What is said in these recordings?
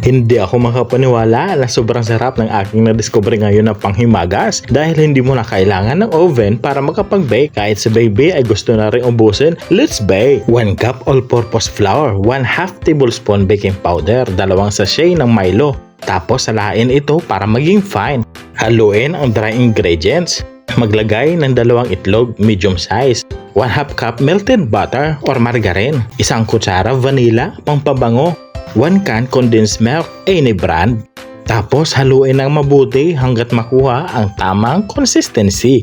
Hindi ako makapaniwala na sobrang sarap ng aking na-discover ngayon na panghimagas dahil hindi mo na kailangan ng oven para makapag-bake. Kahit si baby ay gusto na rin ubusin, let's bake! 1 cup all-purpose flour, 1/2 tablespoon baking powder, 2 sachet ng Milo. Tapos salain ito para maging fine. Haluin ang dry ingredients. Maglagay ng 2 itlog, medium size. 1/2 cup melted butter or margarine. 1 kutsara vanilla, pampabango. 1 can condensed milk, any brand. Tapos haluin ng mabuti hanggat makuha ang tamang consistency.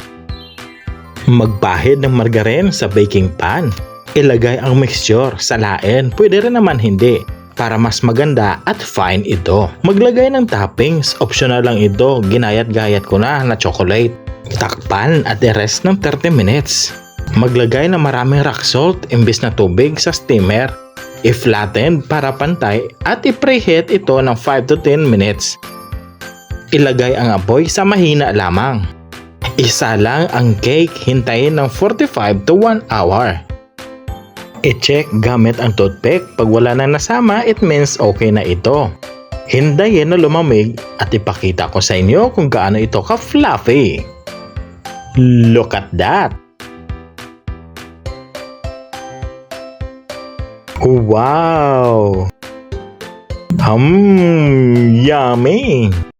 Magpahid ng margarine sa baking pan. Ilagay ang mixture, salain, pwede rin naman hindi, para mas maganda at fine ito. Maglagay ng toppings, optional lang ito, ginayat-gayat ko na chocolate. Takpan at i-rest ng 30 minutes. Maglagay ng maraming rock salt imbis na tubig sa steamer. I-flatten para pantay at i-preheat ito ng 5 to 10 minutes. Ilagay ang apoy sa mahina lamang. Isa lang ang cake, hintayin ng 45 to 1 hour. I-check gamit ang toothpick. Pag wala na nasama, it means okay na ito. Hintayin na lumamig at ipakita ko sa inyo kung gaano ito ka-fluffy. Look at that! Wow! Yummy!